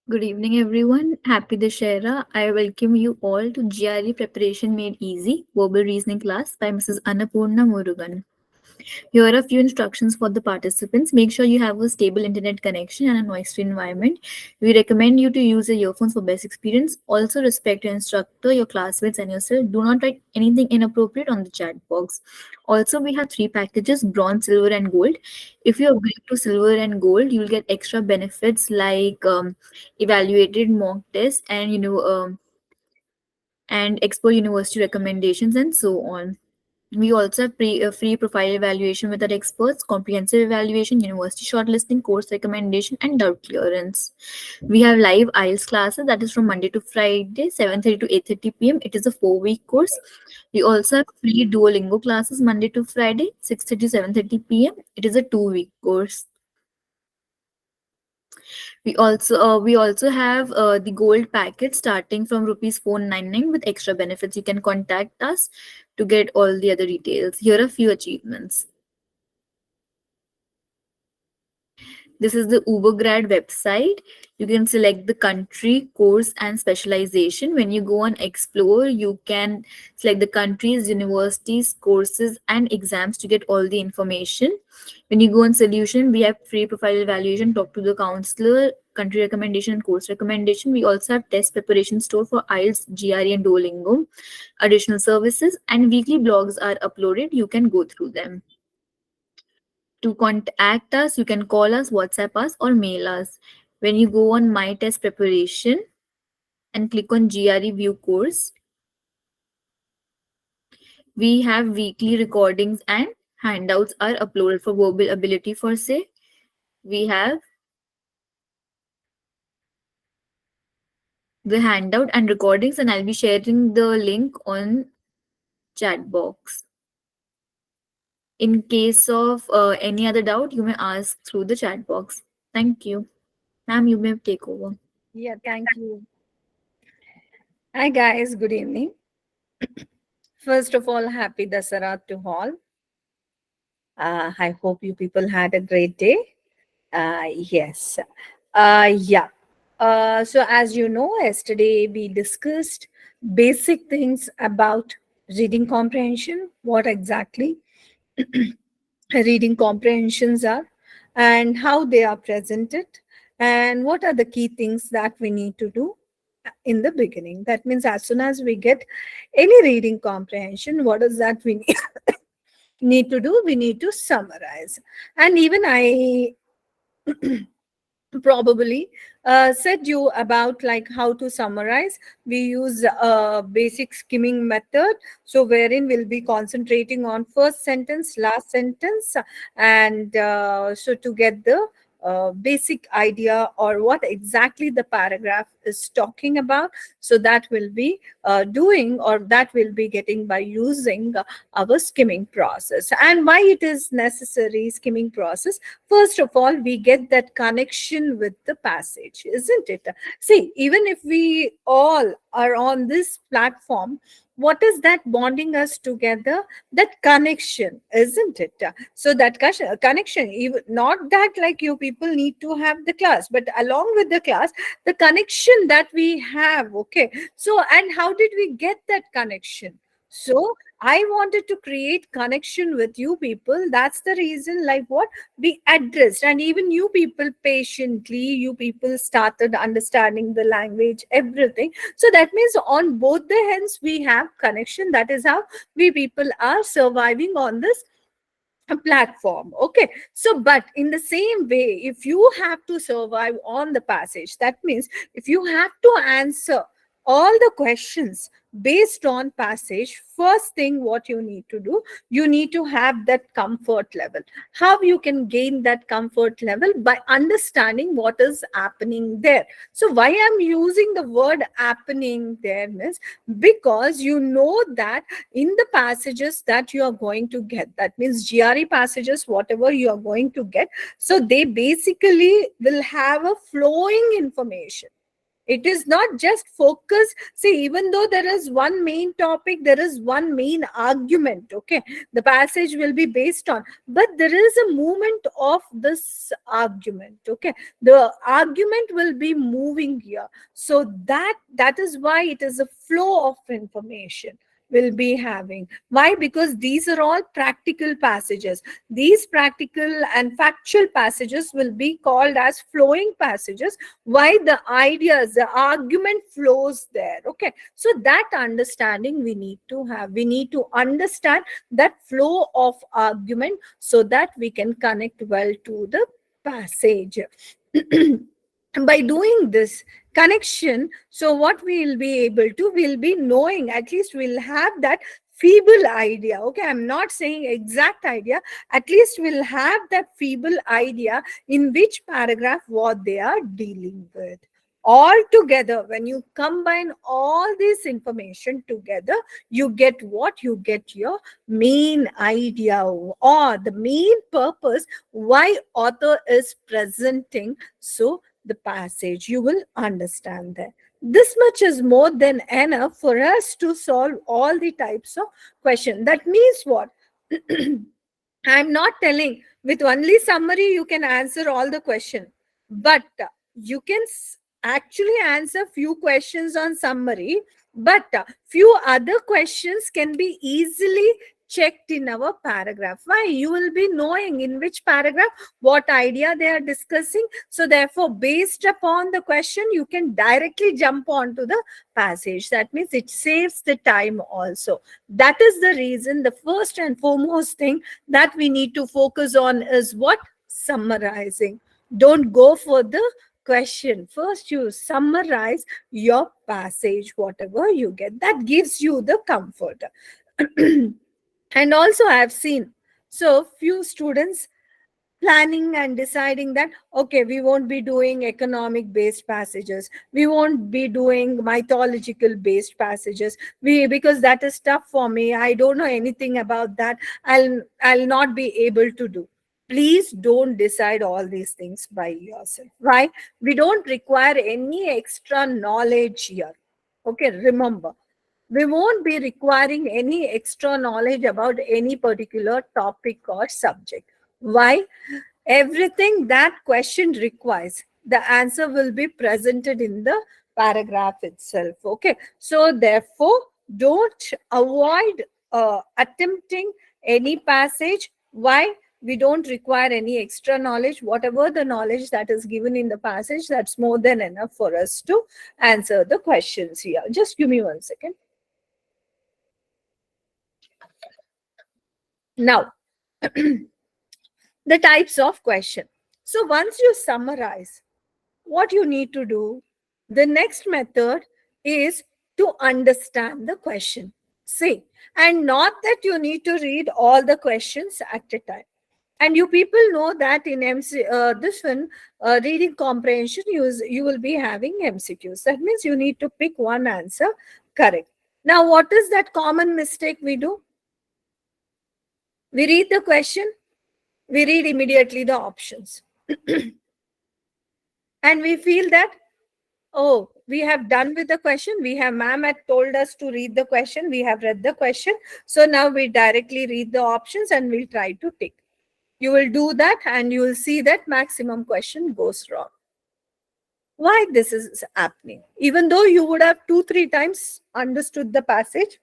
Good evening, everyone. Happy Dashera. I welcome you all to GRE Preparation Made Easy Verbal Reasoning class by Mrs. Annapurna Murugan. Here are a few instructions for the participants. Make sure you have a stable internet connection and a noise-free environment. We recommend you to use your earphones for best experience. Also, respect your instructor, your classmates, and yourself. Do not write anything inappropriate on the chat box. Also, we have three packages: bronze, silver, and gold. If you upgrade to silver and gold, you'll get extra benefits like evaluated mock tests and and Expo University recommendations and so on. We also have free profile evaluation with our experts, comprehensive evaluation, university shortlisting, course recommendation, and doubt clearance. We have live IELTS classes that is from Monday to Friday, 7:30 to 8:30 p.m. It is a 4-week course. We also have free Duolingo classes Monday to Friday, 6:30 to 7:30 p.m. It is a 2-week course. We also have the gold package starting from rupees 499 with extra benefits. You can contact us to get all the other details. Here are a few achievements. This is the Ubergrad website. You can select the country, course, and specialization. When you go on Explore, you can select the countries, universities, courses, and exams to get all the information. When you go on Solution, we have free profile evaluation, talk to the counselor, country recommendation, and course recommendation. We also have test preparation store for IELTS, GRE, and Duolingo. Additional services and weekly blogs are uploaded. You can go through them. To contact us, you can call us, WhatsApp us, or mail us. When you go on My Test Preparation and click on GRE View Course, we have weekly recordings and handouts are uploaded for verbal ability for say. We have the handout and recordings, and I'll be sharing the link on chat box. In case of any other doubt, you may ask through the chat box. Thank you. Ma'am, you may take over. Yeah, thank you. Hi, guys. Good evening. First of all, happy Dasara to all. I hope you people had a great day. Yes. Yeah. So, as you know, yesterday we discussed basic things about reading comprehension, what exactly reading comprehensions are, and how they are presented, and what are the key things that we need to do in the beginning. That means as soon as we get any reading comprehension, what is that we need to do? We need to summarize. And even I probably said you about like how to summarize. We use a basic skimming method, so wherein we'll be concentrating on first sentence, last sentence, and so to get the basic idea or what exactly the paragraph is talking about, so that will be doing, or that will be getting by using our skimming process. And why it is necessary skimming process? First of all, we get that connection with the passage, isn't it? See, even if we all are on this platform, what is that bonding us together? That connection, isn't it? So that connection, even not that like you people need to have the class, but along with the class, the connection that we have. Okay, so and how did we get that connection? So I wanted to create connection with you people. That's the reason, like what we addressed, and even you people patiently, you people started understanding the language, everything. So that means on both the ends we have connection. That is how we people are surviving on this platform. Okay, so but in the same way, if you have to survive on the passage, that means if you have to answer all the questions based on passage, first thing what you need to do, you need to have that comfort level. How you can gain that comfort level? By understanding what is happening there. So why I'm using the word happening there means because you know that in the passages that you are going to get, that means GRE passages, whatever you are going to get, so they basically will have a flowing information. It is not just focus. See, even though there is one main topic, there is one main argument, okay, the passage will be based on, but there is a movement of this argument, okay, the argument will be moving here. So that is why it is a flow of information will be having. Why? Because these are all practical passages. These practical and factual passages will be called as flowing passages. Why? The ideas, the argument flows there, okay. So that understanding we need to have. We need to understand that flow of argument so that we can connect well to the passage. By doing this connection, so what we will be able to, we'll be knowing, at least we'll have that feeble idea, okay, I'm not saying exact idea, at least we'll have that feeble idea in which paragraph what they are dealing with. All together, when you combine all this information together, you get what? You get your main idea or the main purpose why author is presenting so the passage. You will understand that. This much is more than enough for us to solve all the types of question. That means what? I'm not telling with only summary you can answer all the question, but you can actually answer few questions on summary, but few other questions can be easily checked in our paragraph. Why? You will be knowing in which paragraph what idea they are discussing. So therefore, based upon the question, you can directly jump onto the passage. That means it saves the time also. That is the reason the first and foremost thing that we need to focus on is what? Summarizing. Don't go for the question. First, you summarize your passage, whatever you get. That gives you the comfort. And also, I have seen so few students planning and deciding that okay, we won't be doing economic based passages, we won't be doing mythological based passages, we, because that is tough for me, I don't know anything about that, I'll not be able to do. Please don't decide all these things by yourself. Why? We don't require any extra knowledge here, okay. Remember, we won't be requiring any extra knowledge about any particular topic or subject. Why? Everything that question requires, the answer will be presented in the paragraph itself. Okay. So therefore, don't avoid attempting any passage. Why? We don't require any extra knowledge. Whatever the knowledge that is given in the passage, that's more than enough for us to answer the questions here. Just give me 1 second. Now, the types of question. So once you summarize what you need to do, the next method is to understand the question. See, and not that you need to read all the questions at a time. And you people know that in this one, reading comprehension, you will be having MCQs. That means you need to pick one answer correct. Now, what is that common mistake we do? We read the question, we read immediately the options. And we feel that, oh, we have done with the question. We have, ma'am had told us to read the question. We have read the question. So now we directly read the options and we'll try to tick. You will do that and you will see that maximum question goes wrong. Why this is happening? Even though you would have 2-3 times understood the passage,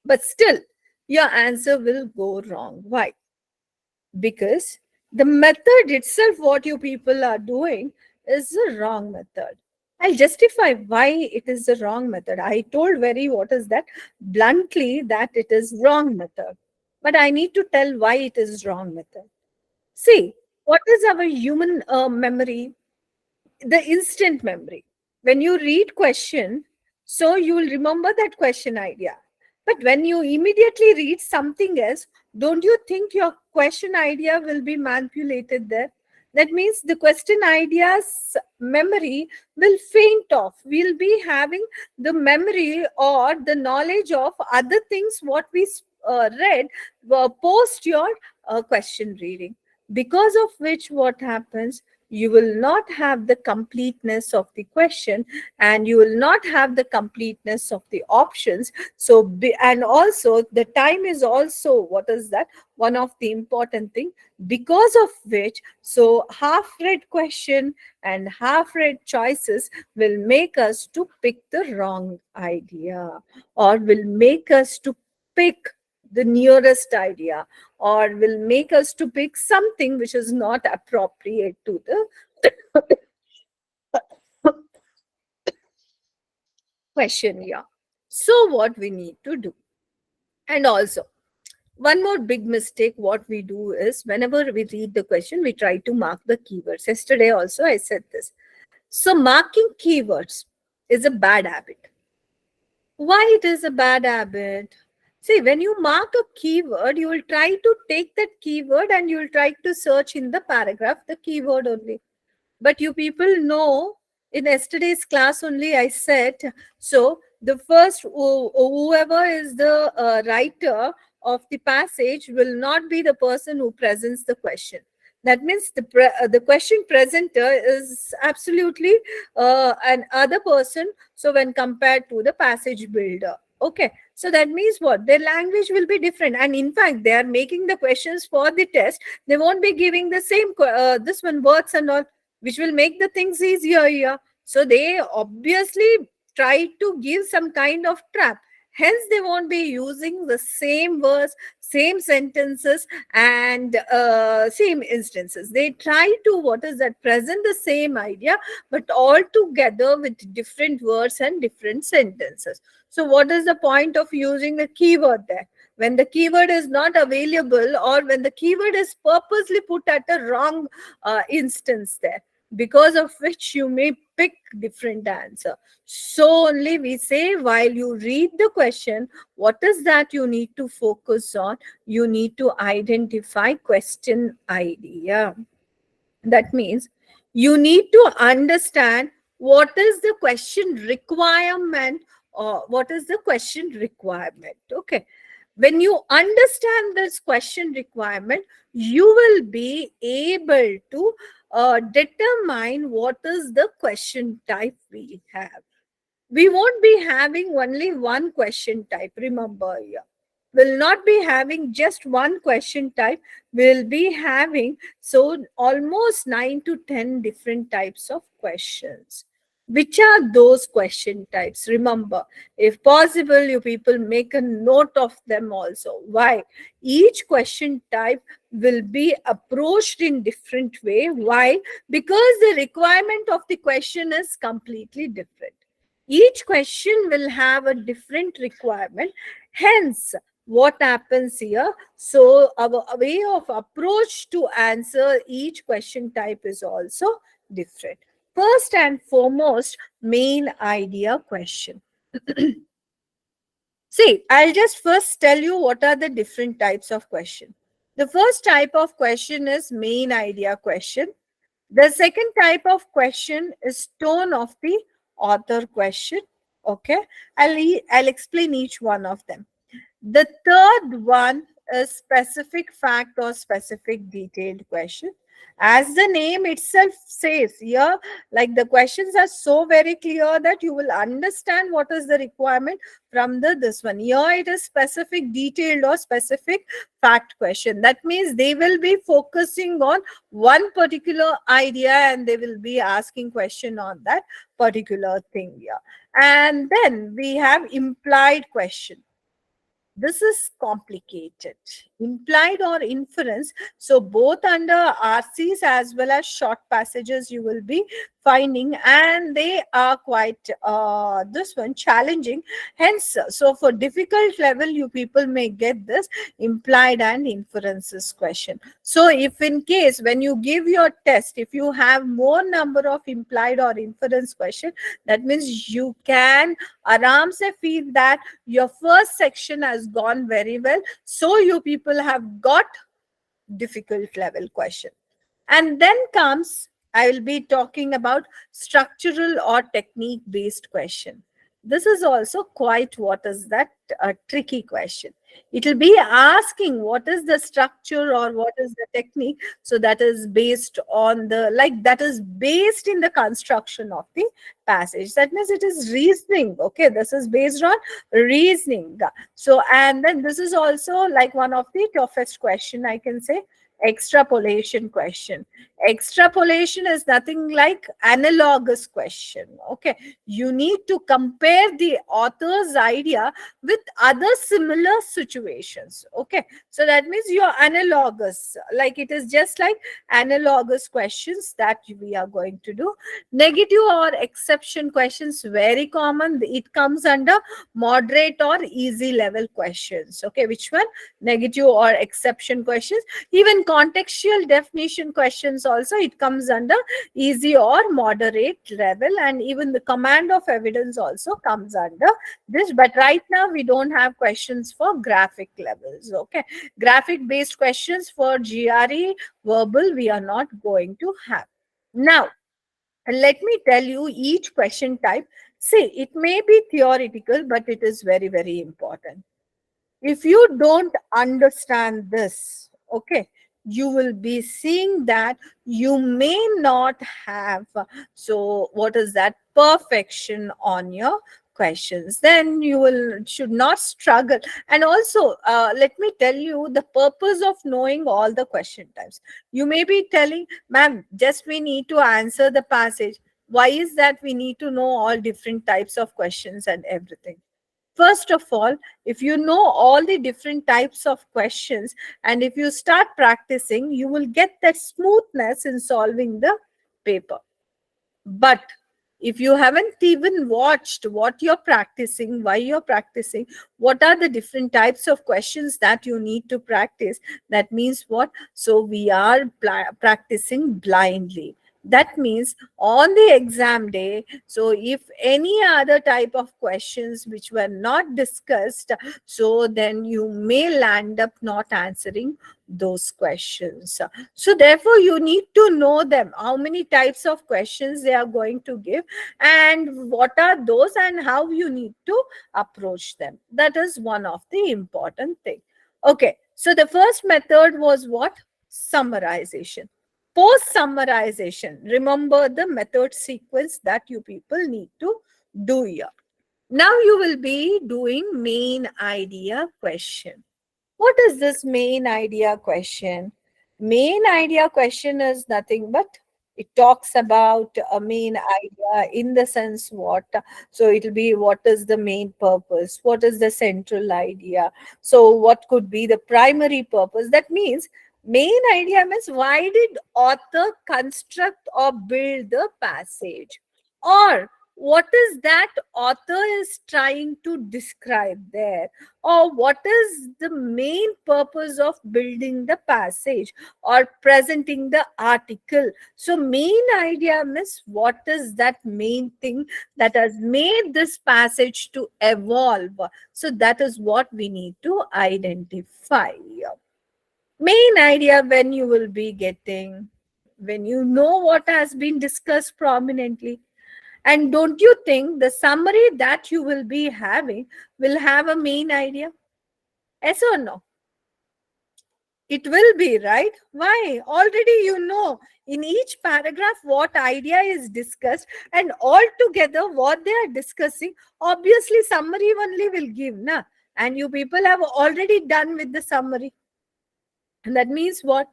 but still your answer will go wrong. Why? Because the method itself, what you people are doing, is the wrong method. I'll justify why it is the wrong method. I told very, what is that? Bluntly, that it is wrong method. But I need to tell why it is wrong method. See, what is our human memory? The instant memory. When you read question, so you will remember that question idea. But when you immediately read something else, don't you think your question idea will be manipulated there? That means the question idea's memory will faint off. We'll be having the memory or the knowledge of other things what we read post your question reading. Because of which what happens? you will not have the completeness of the question, and you will not have the completeness of the options. So and also the time is also, what is that, one of the important thing, because of which, so half read question and half read choices will make us to pick the wrong idea, or will make us to pick the nearest idea, or will make us to pick something which is not appropriate to the question. Yeah. So what we need to do. And also, one more big mistake what we do is, whenever we read the question, we try to mark the keywords. Yesterday also I said this. So marking keywords is a bad habit. Why it is a bad habit? See, when you mark a keyword, you will try to take that keyword and you will try to search in the paragraph the keyword only. But you people know, in yesterday's class only I said, so the first, whoever is the writer of the passage will not be the person who presents the question. That means the question presenter is absolutely an other person. So when compared to the passage builder, okay, so that means what, their language will be different. And in fact, they are making the questions for the test. They won't be giving the same this one words and all, which will make the things easier here. So they obviously try to give some kind of trap. Hence, they won't be using the same words, same sentences, and same instances. They try to, what is that, present the same idea, but all together with different words and different sentences. So, what is the point of using the keyword there? When the keyword is not available, or when the keyword is purposely put at a wrong instance there, because of which you may pick different answer. So only we say, while you read the question, what is that you need to focus on? You need to identify question idea. That means you need to understand what is the question requirement, or what is the question requirement. Okay. When you understand this question requirement, you will be able to determine what is the question type we have. We won't be having only one question type, remember here. Will not be having just one question type. We'll be having, so almost 9 to 10 different types of questions. Which are those question types? Remember, if possible, you people make a note of them also. Why? Each question type will be approached in different way. Why? Because the requirement of the question is completely different. Each question will have a different requirement. Hence, what happens here? So our way of approach to answer each question type is also different. First and foremost, main idea question. See, I'll just first tell you what are the different types of question. The first type of question is main idea question. The second type of question is tone of the author question. Okay, I'll explain each one of them. The third one is specific fact or specific detailed question. As the name itself says here, like the questions are so very clear that you will understand what is the requirement from the this one. Here it is specific detailed or specific fact question. That means they will be focusing on one particular idea and they will be asking question on that particular thing here. And then we have implied question. This is complicated. Implied or inference. So both under RCs as well as short passages you will be finding, and they are quite this one challenging. Hence, so for difficult level, you people may get this implied and inferences question. So if in case when you give your test, if you have more number of implied or inference question, that means you can aram se feel that your first section has gone very well. So you people have got difficult level question. And then comes, I will be talking about structural or technique based question. This is also quite what is that a tricky question. It will be asking what is the structure or what is the technique. So that is based on the, like, that is based in the construction of the passage. That means it is reasoning. Okay, this is based on reasoning. So, and then this is also like one of the toughest question, I can say, extrapolation question. Extrapolation is nothing like analogous question. Okay, you need to compare the author's idea with other similar situations. Okay, so that means you're analogous, like it is just like analogous questions that we are going to do. Negative or exception questions, very common. It comes under moderate or easy level questions. Okay, which one? Negative or exception questions. Even contextual definition questions also, it comes under easy or moderate level. And even the command of evidence also comes under this. But right now we don't have questions for graphic levels. Okay, graphic based questions for GRE verbal we are not going to have. Now let me tell you each question type. See, it may be theoretical, but it is very, very important. If you don't understand this, okay, you will be seeing that you may not have, so what is that, perfection on your questions. Then you will should not struggle. And also, let me tell you the purpose of knowing all the question types. You may be telling, ma'am, just we need to answer the passage. Why is that we need to know all different types of questions and everything? First of all, if you know all the different types of questions and if you start practicing, you will get that smoothness in solving the paper. But if you haven't even watched what you're practicing, why you're practicing, what are the different types of questions that you need to practice, that means what? So we are practicing blindly. That means on the exam day, so if any other type of questions which were not discussed, so then you may land up not answering those questions. So therefore you need to know them, how many types of questions they are going to give and what are those and how you need to approach them. That is one of the important thing. Okay, so the first method was what? Summarization. Post summarization, remember the method sequence that you people need to do here. Now you will be doing main idea question. What is this main idea question? Main idea question is nothing but it talks about a main idea in the sense what. So it will be what is the main purpose? What is the central idea? So what could be the primary purpose? That means main idea means why did author construct or build the passage? Or what is that author is trying to describe there? Or what is the main purpose of building the passage or presenting the article? So main idea means what is that main thing that has made this passage to evolve? So that is what we need to identify. Main idea when you will be getting, when you know what has been discussed prominently. And don't you think the summary that you will be having will have a main idea? Yes or no? It will be, right? Why? Already you know in each paragraph what idea is discussed and all together what they are discussing. Obviously, summary only will give, na? And you people have already done with the summary. And that means what?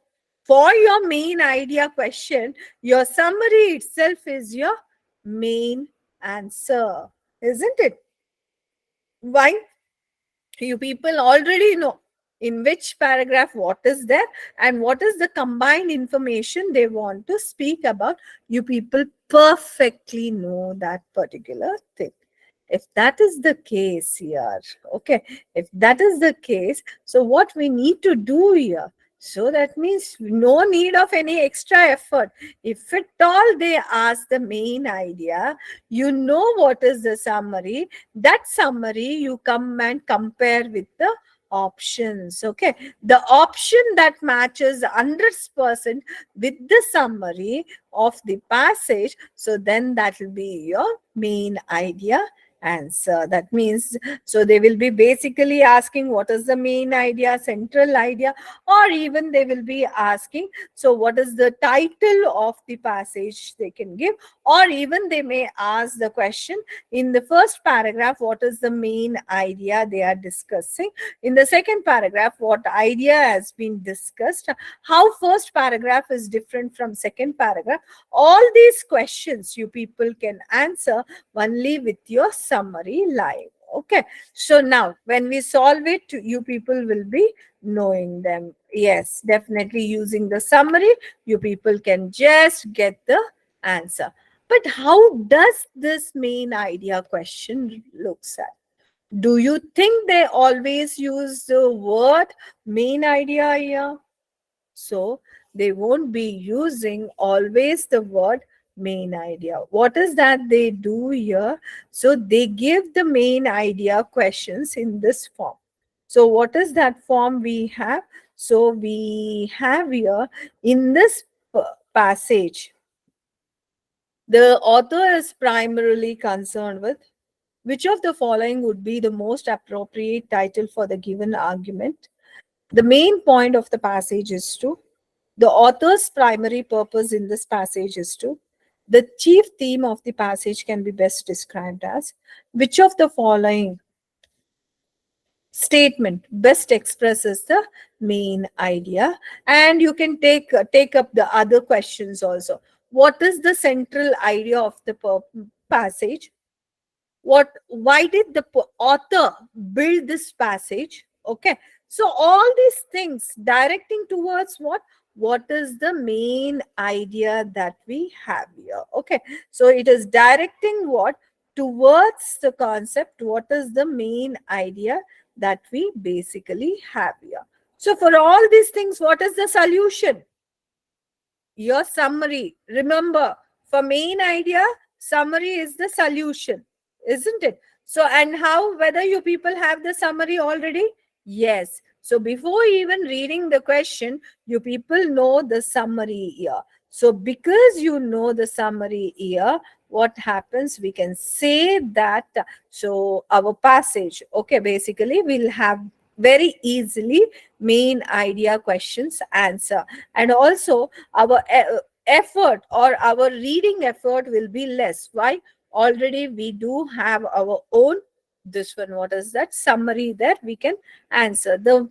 For your main idea question, your summary itself is your main answer, isn't it? Why? You people already know in which paragraph what is there and what is the combined information they want to speak about. You people perfectly know that particular thing. If that is the case here, okay, if that is the case, so what we need to do here? So that means no need of any extra effort. If at all they ask the main idea, you know what is the summary. That summary you come and compare with the options. Okay, the option that matches 100% with the summary of the passage, so then that will be your main idea answer. That means, so they will be basically asking what is the main idea, central idea, or even they will be asking, so what is the title of the passage they can give, or even they may ask the question in the first paragraph, what is the main idea they are discussing. In the second paragraph, what idea has been discussed, how first paragraph is different from second paragraph. All these questions you people can answer only with your summary line. Okay, so now when we solve it, you people will be knowing them. Yes, definitely using the summary, you people can just get the answer. But how does this main idea question looks at? Do you think they always use the word main idea here? So they won't be using always the word main idea. What is that they do here? So they give the main idea questions in this form. So what is that form we have? So we have here in this passage, the author is primarily concerned with which of the following would be the most appropriate title for the given argument. The main point of the passage is to, the author's primary purpose in this passage is to, the chief theme of the passage can be best described as, which of the following statement best expresses the main idea. And you can take up the other questions also. What is the central idea of the passage? Why did the author build this passage? Okay, so all these things directing towards what is the main idea that we have here. Okay, so it is directing what towards the concept, what is the main idea that we basically have here. So for all these things, what is the solution? Your summary. Remember, for main idea, summary is the solution, isn't it? So, and how, whether you people have the summary already? Yes. So before even reading the question, you people know the summary here. So because you know the summary here, what happens? We can say that, so our passage, okay, basically we'll have very easily main idea questions answer. And also our effort or our reading effort will be less. Why? Already we do have our own, this one, what is that, summary, that we can answer. The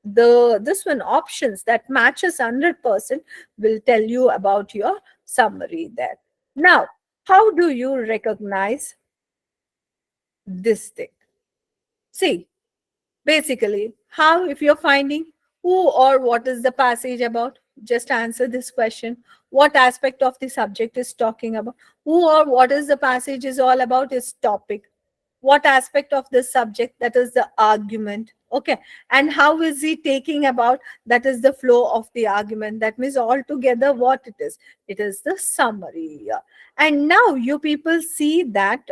this one, options that matches 100% will tell you about your summary there. Now, how do you recognize this thing? See, basically, how, if you're finding who or what is the passage about, just answer this question. What aspect of the subject is talking about? Who or what is the passage is all about is topic. What aspect of the subject, that is the argument. Okay, and how is he taking about, that is the flow of the argument. That means altogether what it is the summary here. And now you people see that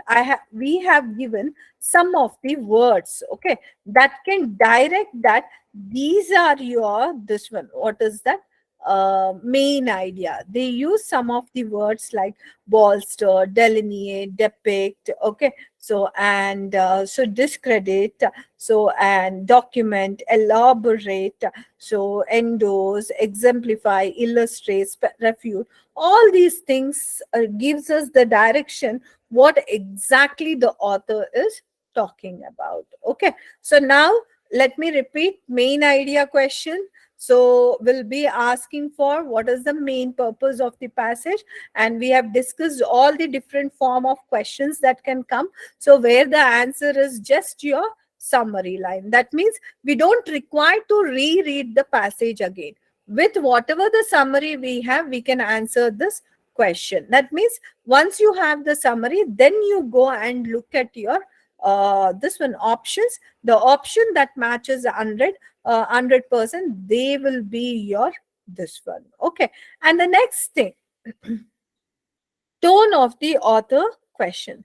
we have given some of the words, okay, that can direct that these are your, this one, what is that, main idea. They use some of the words like bolster, delineate, depict, okay, so and so discredit, so and document, elaborate, so endorse, exemplify, illustrate, refute. All these things gives us the direction what exactly the author is talking about. Okay, so now let me repeat main idea question. So we'll be asking for what is the main purpose of the passage, and we have discussed all the different form of questions that can come. So where the answer is just your summary line. That means we don't require to reread the passage again. With whatever the summary we have, we can answer this question. That means once you have the summary, then you go and look at your this one, options. The option that matches 100%, they will be your this one. Okay, and the next thing, tone of the author question.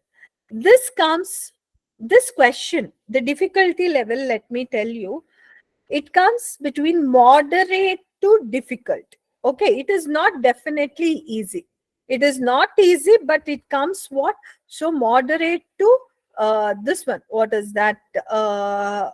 This comes, this question, the difficulty level, let me tell you, it comes between moderate to difficult. Okay, it is not definitely easy. It is not easy, but it comes what? So moderate to this one, what is that, uh,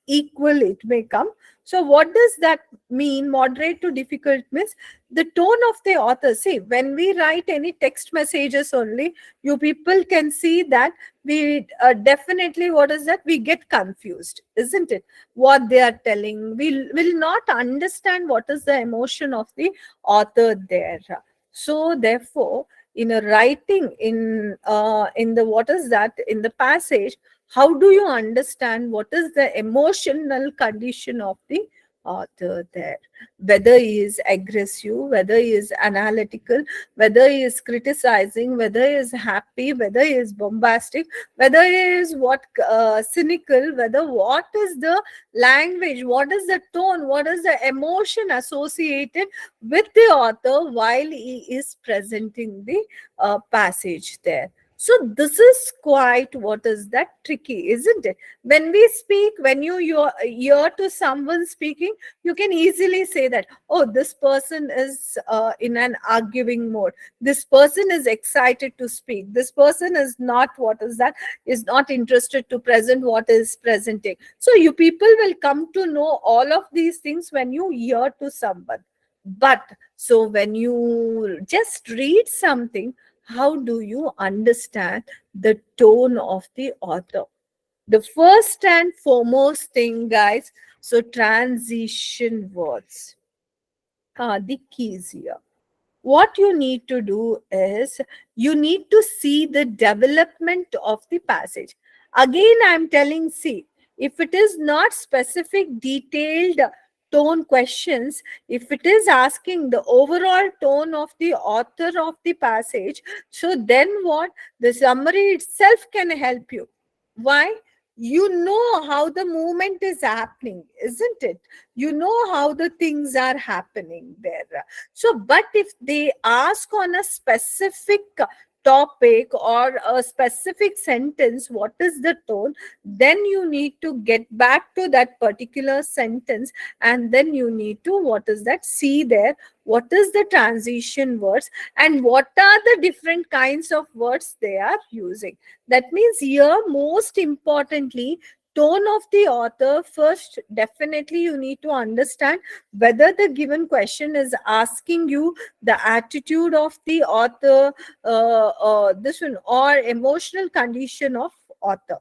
equal it may come. So what does that mean? Moderate to difficult means the tone of the author. See, when we write any text messages only, you people can see that we definitely, what is that, we get confused, isn't it? What they are telling, we will not understand what is the emotion of the author there. So therefore, in a writing, in the, what is that, in the passage, how do you understand what is the emotional condition of the author there? Whether he is aggressive, whether he is analytical, whether he is criticizing, whether he is happy, whether he is bombastic, whether he is what, cynical, whether what is the language, what is the tone, what is the emotion associated with the author while he is presenting the passage there. So this is quite, what is that, tricky, isn't it? When we speak, when you hear to someone speaking, you can easily say that, oh, this person is in an arguing mode, this person is excited to speak, this person is not, what is that, is not interested to present what is presenting. So you people will come to know all of these things when you hear to someone. But so when you just read something, how do you understand the tone of the author? The first and foremost thing, guys, so transition words are the keys here. What you need to do is you need to see the development of the passage. Again, I'm telling, see, if it is not specific, detailed tone questions, if it is asking the overall tone of the author of the passage, so then what? The summary itself can help you. Why? You know how the movement is happening, isn't it? You know how the things are happening there. So, but if they ask on a specific topic or a specific sentence, what is the tone, then you need to get back to that particular sentence, and then you need to, what is that, see there, what is the transition words and what are the different kinds of words they are using. That means here, most importantly, tone of the author. First, definitely you need to understand whether the given question is asking you the attitude of the author, this one, or emotional condition of author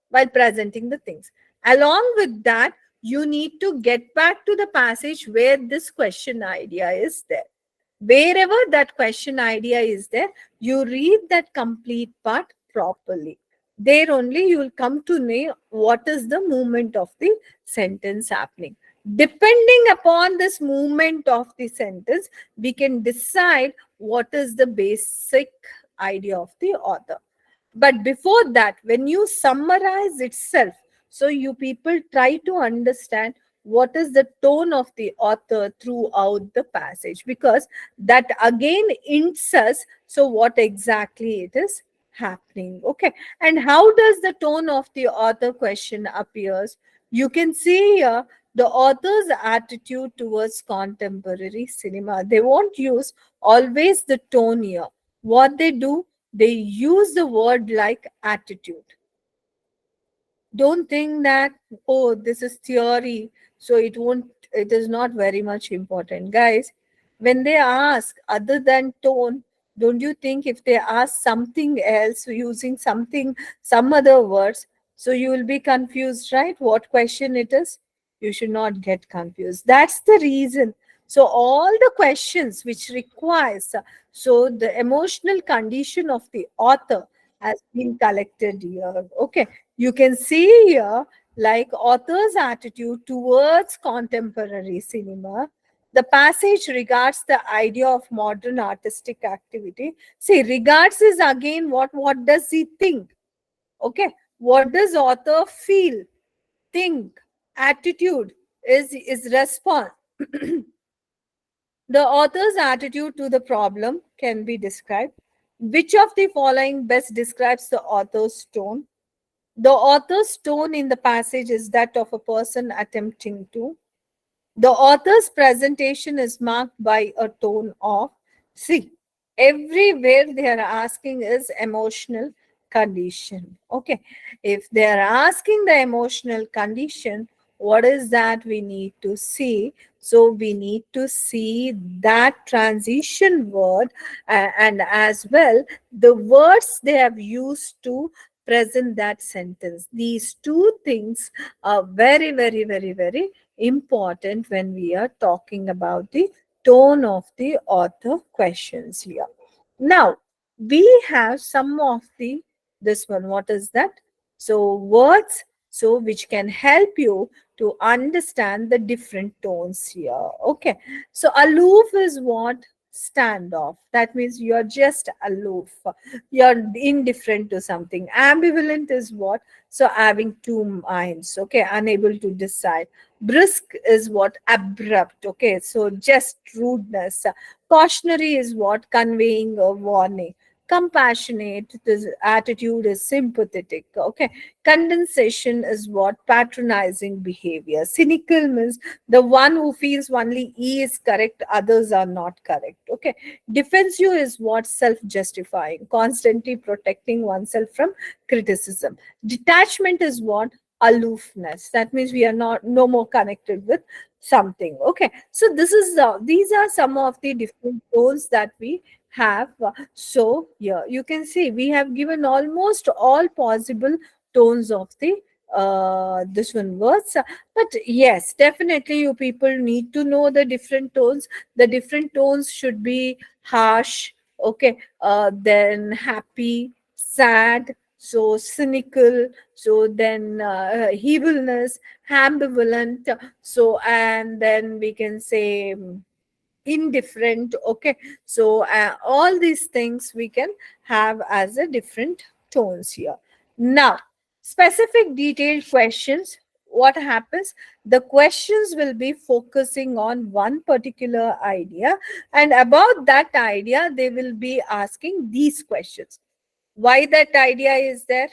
while presenting the things. Along with that, you need to get back to the passage where this question idea is there. Wherever that question idea is there, you read that complete part properly. There only you will come to know what is the movement of the sentence happening. Depending upon this movement of the sentence, we can decide what is the basic idea of the author. But before that, when you summarize itself, so you people try to understand what is the tone of the author throughout the passage, because that again hints us so what exactly it is happening. Okay, and how does the tone of the author question appears? You can see here the author's attitude towards contemporary cinema. They won't use always the tone here. What they do, they use the word like attitude. Don't think that, oh, this is theory, so it is not very much important, guys. When they ask other than tone, don't you think if they ask something else using something, some other words, so you will be confused, right? What question it is? You should not get confused. That's the reason. So all the questions which requires, so the emotional condition of the author has been collected here. Okay, you can see here, like author's attitude towards contemporary cinema. The passage regards the idea of modern artistic activity. See, regards is again what does he think? Okay, what does author feel, think? Attitude is response. The author's attitude to the problem can be described. Which of the following best describes the author's tone? The author's tone in the passage is that of a person attempting to. The author's presentation is marked by a tone of. See, everywhere they are asking is emotional condition. Okay. If they are asking the emotional condition, what is that we need to see? So we need to see that transition word, and as well the words they have used to present that sentence. These two things are very, very, very, very important when we are talking about the tone of the author questions here. Now, we have some of the, this one, what is that? So words, so which can help you to understand the different tones here. Okay. So aloof is what? Standoff. That means you're just aloof. You're indifferent to something. Ambivalent is what? So having two minds. Okay. Unable to decide. Brisk is what? Abrupt. Okay. So just rudeness. Cautionary is what? Conveying a warning. Compassionate, this attitude is sympathetic. Okay. Condensation is what? Patronizing behavior. Cynical means the one who feels only he is correct, others are not correct. Okay. Defensive is what? Self-justifying, constantly protecting oneself from criticism. Detachment is what? Aloofness. That means we are not no more connected with something. Okay. So this is these are some of the different roles that we have. So here you can see we have given almost all possible tones of the this one words. But yes, definitely you people need to know the different tones. The different tones should be harsh, okay, then happy, sad, so cynical, so then evilness, ambivalent, so and then we can say indifferent. Okay. So all these things we can have as a different tones here. Now, specific detailed questions, what happens? The questions will be focusing on one particular idea, and about that idea they will be asking these questions. Why that idea is there?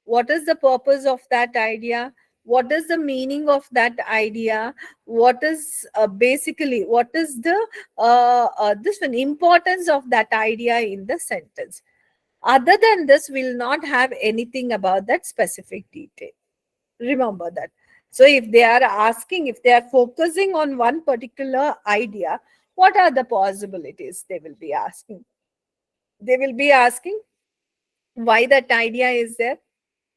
What is the purpose of that idea? What is the meaning of that idea? What is basically what is the this one importance of that idea in the sentence? Other than this, we'll not have anything about that specific detail. Remember that. So if they are asking, if they are focusing on one particular idea, what are the possibilities they will be asking? They will be asking why that idea is there,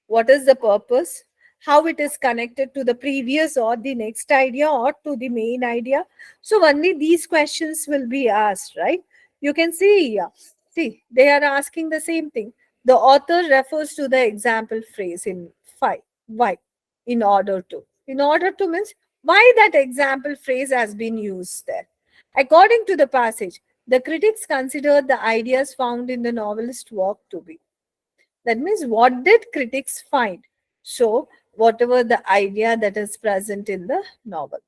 what is the purpose, how it is connected to the previous or the next idea or to the main idea. So only these questions will be asked, right? You can see here. See, they are asking the same thing. The author refers to the example phrase in 5. Why? In order to. In order to means why that example phrase has been used there. According to the passage, the critics considered the ideas found in the novelist's work to be. That means, what did critics find? So, whatever the idea that is present in the novel.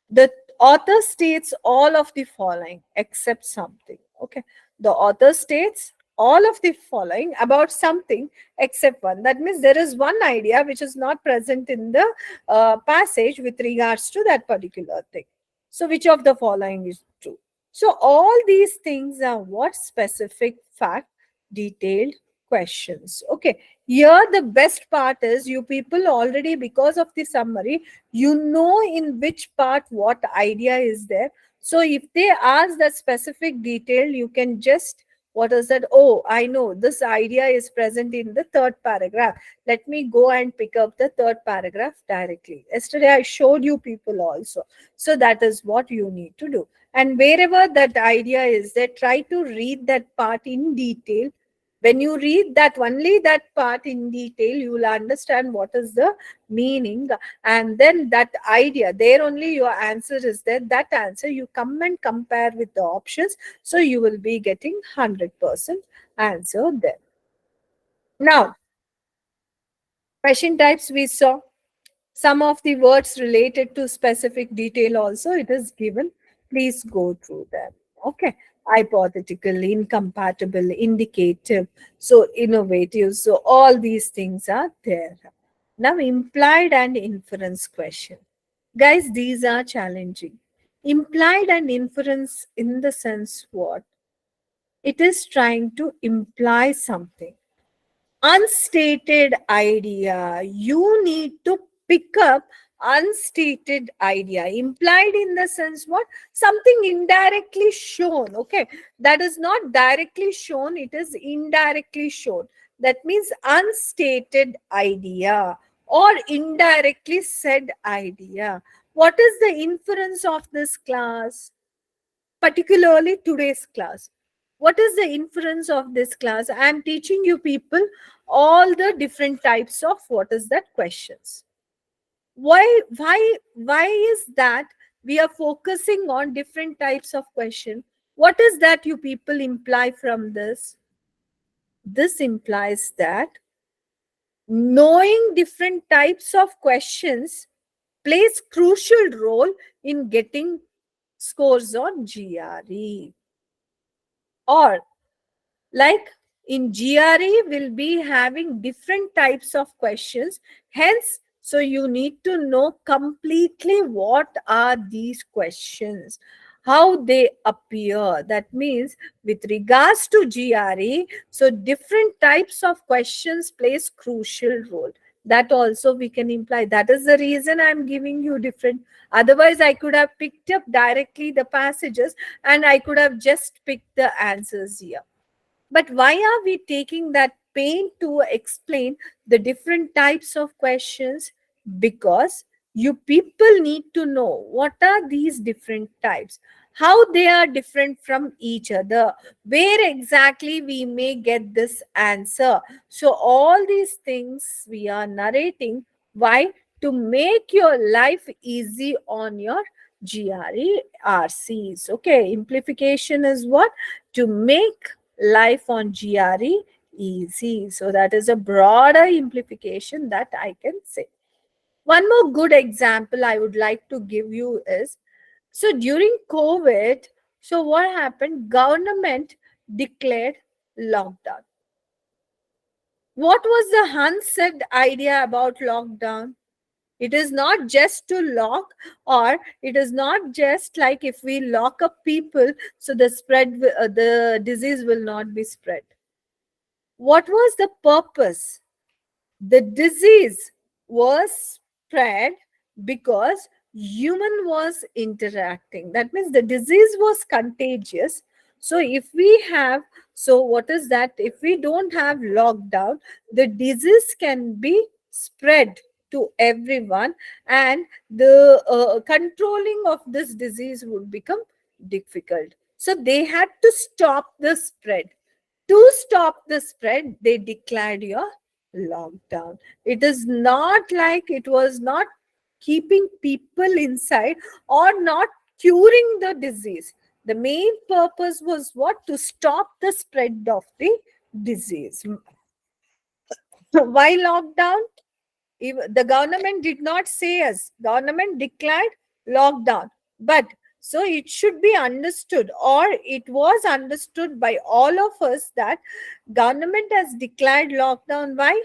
The author states all of the following except something. Okay. The author states all of the following about something except one. That means there is one idea which is not present in the passage with regards to that particular thing. So, which of the following is true? So, all these things are what? Specific fact, detailed questions. Okay. Here the best part is you people already, because of the summary, you know in which part what idea is there. So if they ask that specific detail, you can just, what is that? Oh, I know this idea is present in the third paragraph. Let me go and pick up the third paragraph directly. Yesterday I showed you people also. So that is what you need to do. And wherever that idea is there, try to read that part in detail. When you read that, only that part in detail, you will understand what is the meaning, and then that idea there only your answer is there. That answer you come and compare with the options, so you will be getting 100% answer there. Now, question types we saw. Some of the words related to specific detail also it is given. Please go through them. Okay. Hypothetical, incompatible, indicative, so innovative. So all these things are there. Now, implied and inference question. Guys, these are challenging. Implied and inference in the sense what? It is trying to imply something. unstated idea. You need to pick up unstated idea, implied in the sense what, something indirectly shown. Okay, that is not directly shown, it is indirectly shown. That means unstated idea or indirectly said idea. What is the inference of this class, particularly today's class? What is the inference of this class? I am teaching you people all the different types of what is that questions. Why is that we are focusing on different types of question? What is that you people imply from this? This implies that knowing different types of questions plays crucial role in getting scores on GRE. Or like in GRE, will be having different types of questions. Hence, so you need to know completely what are these questions, how they appear. That means with regards to GRE, so different types of questions plays crucial role. That also we can imply. That is the reason I'm giving you different. Otherwise, I could have picked up directly the passages and I could have just picked the answers here. But why are we taking that pain to explain the different types of questions? Because you people need to know what are these different types, how they are different from each other, where exactly we may get this answer. So all these things we are narrating. Why? To make your life easy on your GRE RCs. Okay, implication is what? To make life on GRE easy. So that is a broader implication that I can say. One more good example I would like to give you is, so during COVID, so what happened? Government declared lockdown. What was the unsaid idea about lockdown? It is not just to lock, or it is not just like if we lock up people, so the disease will not be spread. What was the purpose? The disease was spread because human was interacting. That means the disease was contagious. So if we have, so what is that? If we don't have lockdown, the disease can be spread to everyone, and the controlling of this disease would become difficult. So they had to stop the spread. To stop the spread, they declared your lockdown. It is not like, it was not keeping people inside or not curing the disease. The main purpose was what? To stop the spread of the disease. Why lockdown? The government did not say us. Government declared lockdown. But so it should be understood, or it was understood by all of us, that government has declared lockdown. Why?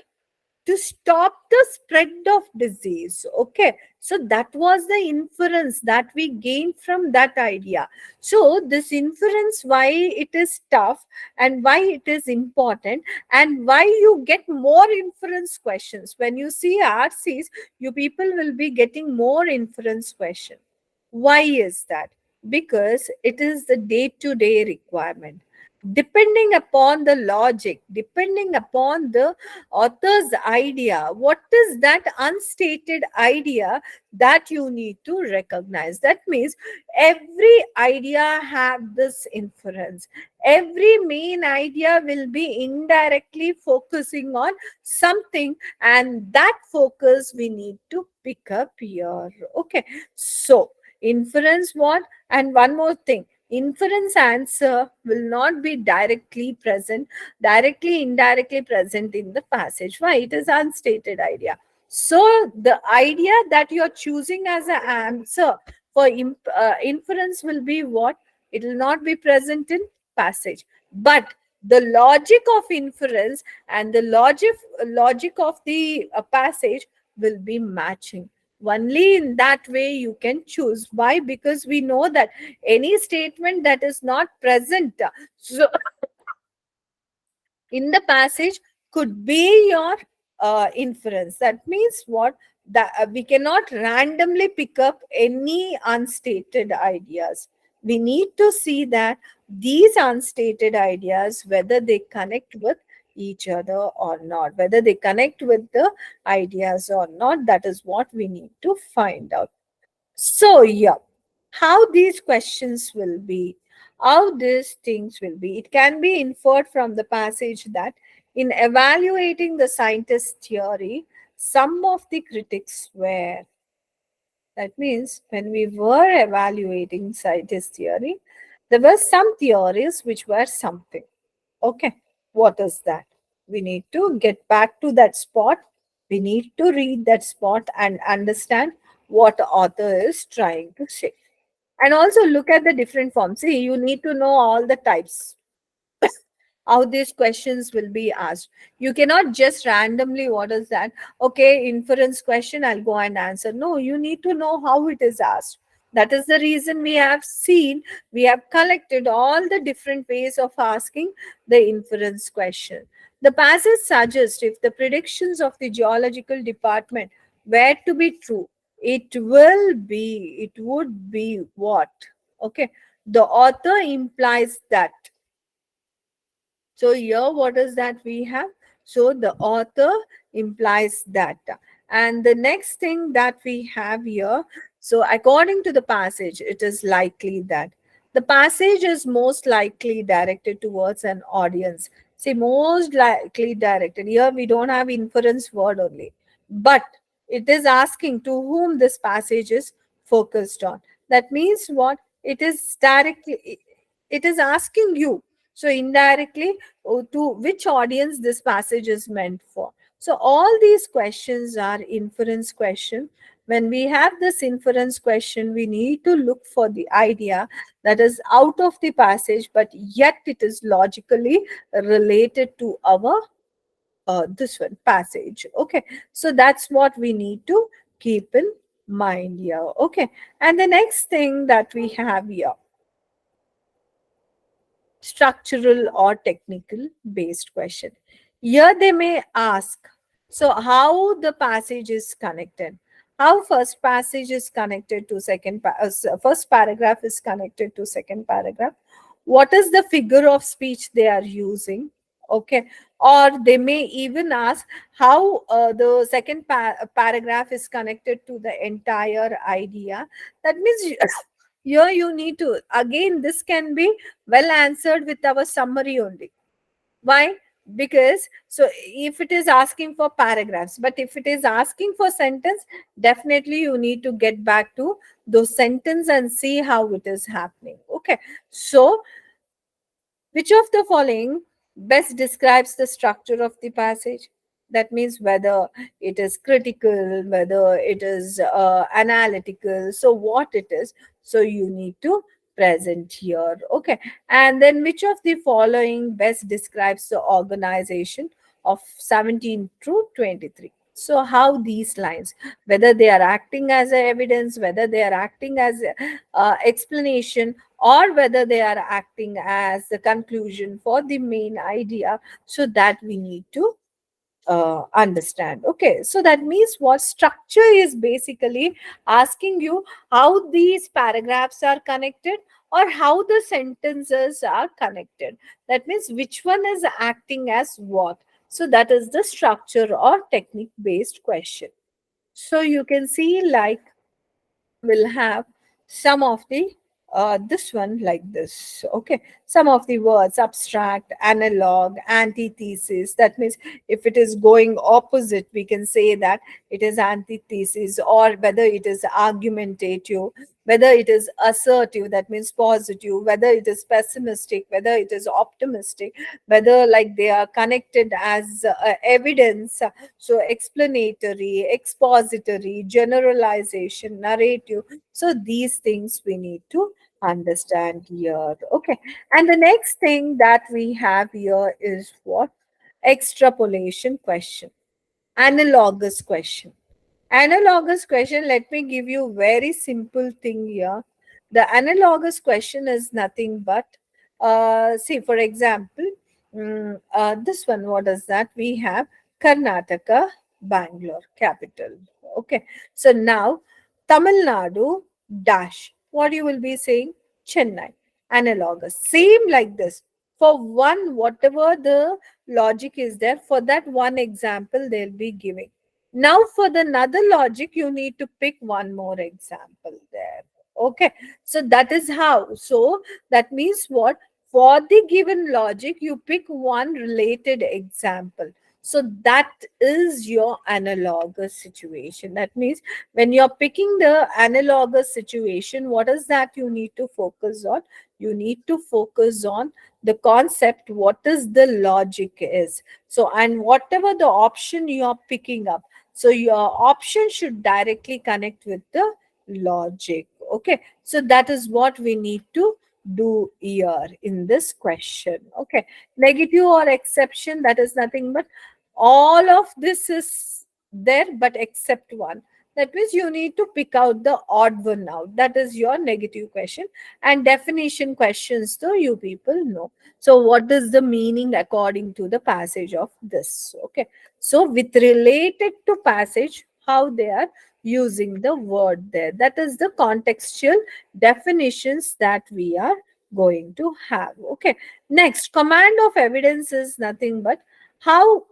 To stop the spread of disease. Okay, so that was the inference that we gained from that idea. So this inference, why it is tough and why it is important, and why you get more inference questions when you see RCs, you people will be getting more inference question. Why is that? Because it is the day-to-day requirement. Depending upon the logic, depending upon the author's idea, what is that unstated idea that you need to recognize? That means every idea have this inference. Every main idea will be indirectly focusing on something, and that focus we need to pick up here. Okay, so inference what? And one more thing, inference answer will not be directly indirectly present in the passage. Why? It is unstated idea. So the idea that you're choosing as an answer for inference will be what? It will not be present in passage, but the logic of inference and the logic of the passage will be matching. Only in that way you can choose. Why? Because we know that any statement that is not present so in the passage could be your inference. That means what? That we cannot randomly pick up any unstated ideas. We need to see that these unstated ideas, whether they connect with each other or not, whether they connect with the ideas or not, that is what we need to find out. So, yeah, how these questions will be, how these things will be, it can be inferred from the passage that in evaluating the scientist theory, some of the critics were. That means when we were evaluating scientist theory, there were some theories which were something. Okay, what is that? We need to get back to that spot. We need to read that spot and understand what the author is trying to say. And also look at the different forms. See, you need to know all the types, how these questions will be asked. You cannot just randomly, what is that? Okay, inference question, I'll go and answer. No, you need to know how it is asked. That is the reason we have seen, we have collected all the different ways of asking the inference question. The passage suggests if the predictions of the geological department were to be true, it would be what? Okay, the author implies that. So here, what is that we have? So the author implies that. And the next thing that we have here, so according to the passage, it is likely that the passage is most likely directed towards an audience. See, most likely directed. Here we don't have inference word only, but it is asking to whom this passage is focused on. That means what? It is directly, it is asking you. So indirectly, to which audience this passage is meant for. So all these questions are inference question. When we have this inference question, we need to look for the idea that is out of the passage, but yet it is logically related to our this one passage. Okay, so that's what we need to keep in mind here. Okay, and the next thing that we have here, structural or technical based question. Here they may ask, so how the passage is connected, how first passage is connected to first paragraph is connected to second paragraph, what is the figure of speech they are using. Okay, or they may even ask how the second paragraph is connected to the entire idea. That means here you need to, again, this can be well answered with our summary only. Why? Because so if it is asking for paragraphs, but if it is asking for sentence, definitely you need to get back to those sentence and see how it is happening. Okay, so which of the following best describes the structure of the passage? That means whether it is critical, whether it is analytical. So, what it is. So, you need to present here. Okay. And then, which of the following best describes the organization of 17 through 23? So, how these lines, whether they are acting as a evidence, whether they are acting as a, explanation, or whether they are acting as the conclusion for the main idea, so that we need to understand. Okay, so that means what? Structure is basically asking you how these paragraphs are connected or how the sentences are connected. That means which one is acting as what. So that is the structure or technique based question. So you can see, like, will have some of the this one like this. Okay, some of the words: abstract, analog, antithesis. That means if it is going opposite, we can say that it is antithesis, or whether it is argumentative, whether it is assertive, that means positive, whether it is pessimistic, whether it is optimistic, whether like they are connected as evidence, so explanatory, expository, generalization, narrative. So these things we need to understand here. Okay, and the next thing that we have here is what? Extrapolation question, analogous question. Analogous question, let me give you very simple thing here. The analogous question is nothing but, see, for example, This one, what is that? We have Karnataka, Bangalore, capital. Okay. So now Tamil Nadu dash. What you will be saying? Chennai. Analogous. Same like this. For one, whatever the logic is there, for that one example, they'll be giving. Now, for the another logic, you need to pick one more example there. Okay. So that is how. So that means what? For the given logic, you pick one related example. So that is your analogous situation. That means when you're picking the analogous situation, what is that you need to focus on? You need to focus on the concept, what is the logic is. So, and whatever the option you are picking up, so your option should directly connect with the logic. Okay. So that is what we need to do here in this question. Okay. Negative or exception, that is nothing but all of this is there but except one. That means you need to pick out the odd one out. That is your negative question. And definition questions, though, you people know. So what is the meaning according to the passage of this? Okay. So with related to passage, how they are using the word there. That is the contextual definitions that we are going to have. Okay. Next, command of evidence is nothing but how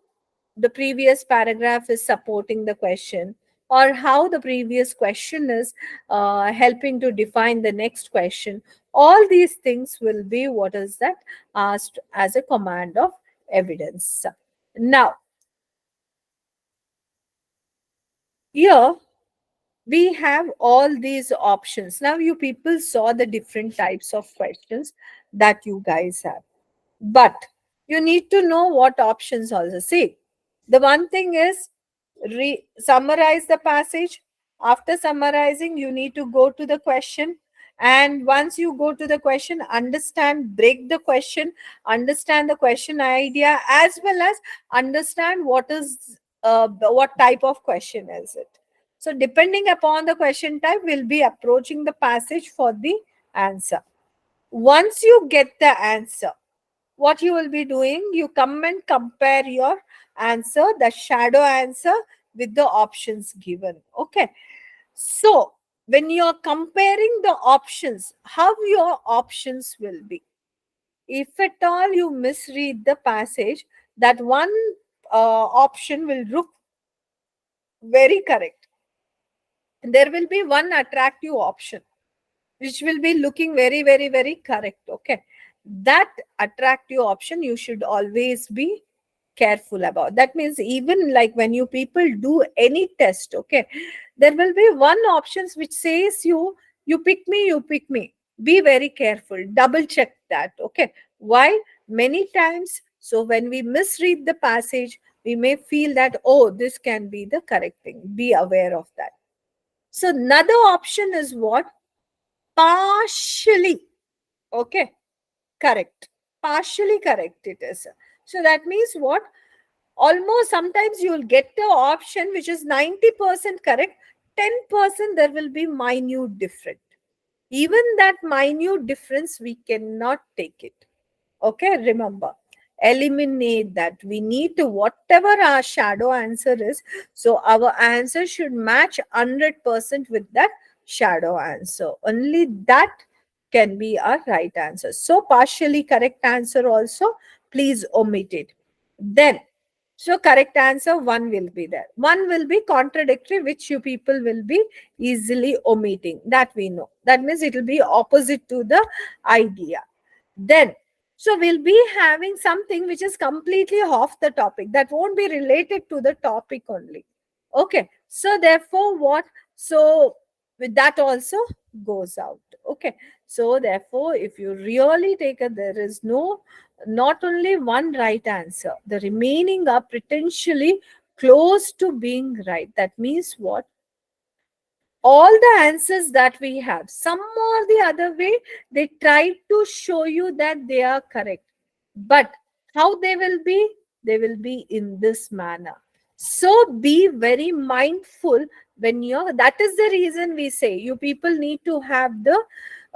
the previous paragraph is supporting the question, or how the previous question is helping to define the next question. All these things will be what is that asked as a command of evidence. Now, here we have all these options. Now, you people saw the different types of questions that you guys have. But you need to know what options also. See, the one thing is summarize the passage. After summarizing, you need to go to the question. And once you go to the question, understand, break the question, understand the question idea, as well as understand what type of question is it. So, depending upon the question type, we'll be approaching the passage for the answer. Once you get the answer, what you will be doing, you come and compare your answer, the shadow answer, with the options given. Okay. So, when you are comparing the options, how your options will be. If at all you misread the passage, that one option will look very correct. There will be one attractive option which will be looking very, very, very correct. Okay. That attractive option you should always be careful about. That means even like when you people do any test, okay, there will be one options which says you pick me, you pick me. Be very careful. Double check that. Okay. Why? Many times, so when we misread the passage, we may feel that, oh, this can be the correct thing. Be aware of that. So another option is what? Partially. Okay. Correct. Partially correct it is. So that means what? Almost sometimes you will get the option which is 90% correct, 10% there will be minute different. Even that minute difference, we cannot take it. Okay, remember, eliminate that. We need to, whatever our shadow answer is, so our answer should match 100% with that shadow answer. Only that can be our right answer. So, partially correct answer also, please omit it. Then, so correct answer one will be there. One will be contradictory, which you people will be easily omitting. That we know. That means it will be opposite to the idea. Then, so we'll be having something which is completely off the topic. That won't be related to the topic only. Okay. So therefore, what? So with that also goes out. Okay. So therefore, if you really take it, there is not only one right answer. The remaining are potentially close to being right. That means what? All the answers that we have, some or the other way, they try to show you that they are correct. But how they will be in this manner. So be very mindful when you're, that is the reason we say you people need to have the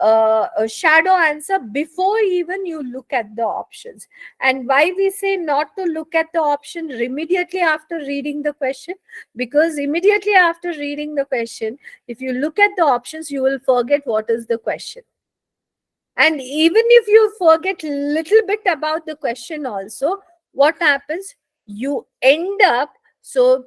a shadow answer before even you look at the options. And why we say not to look at the option immediately after reading the question? Because immediately after reading the question, if you look at the options, you will forget what is the question. And even if you forget little bit about the question also, what happens? You end up so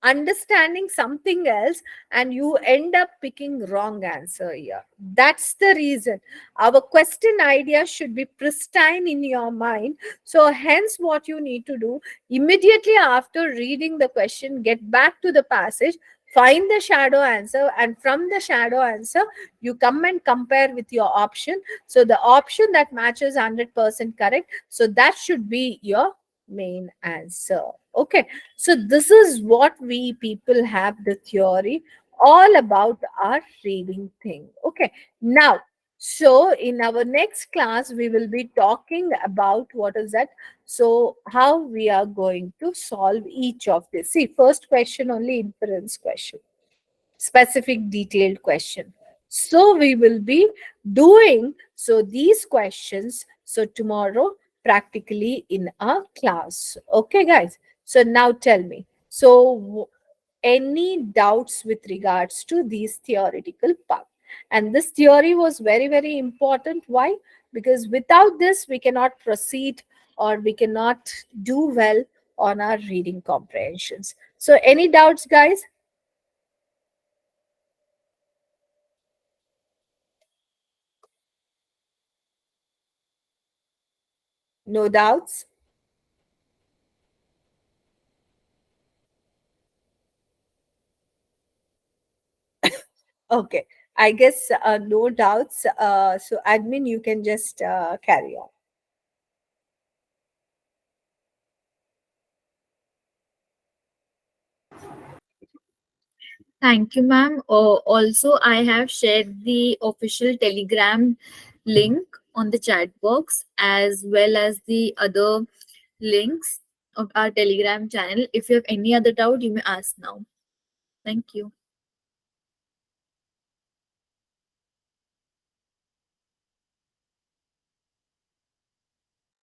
understanding something else, and you end up picking wrong answer here. That's the reason our question idea should be pristine in your mind. So hence what you need to do, immediately after reading the question, get back to the passage, find the shadow answer, and from the shadow answer you come and compare with your option. So the option that matches 100% correct, so that should be your main answer. Okay, so this is what we people have the theory all about our reading thing. Okay, now, so in our next class we will be talking about what is that, so how we are going to solve each of this. See, first question only inference question, specific detailed question. So we will be doing so these questions so tomorrow practically in our class. Okay, guys. So now tell me. So any doubts with regards to these theoretical part? And this theory was very, very important. Why? Because without this, we cannot proceed or we cannot do well on our reading comprehensions. So any doubts, guys? No doubts? Okay. I guess no doubts. So, admin, you can just carry on. Thank you, ma'am. Also, I have shared the official Telegram link on the chat box as well as the other links of our Telegram channel. If you have any other doubt, you may ask now. Thank you.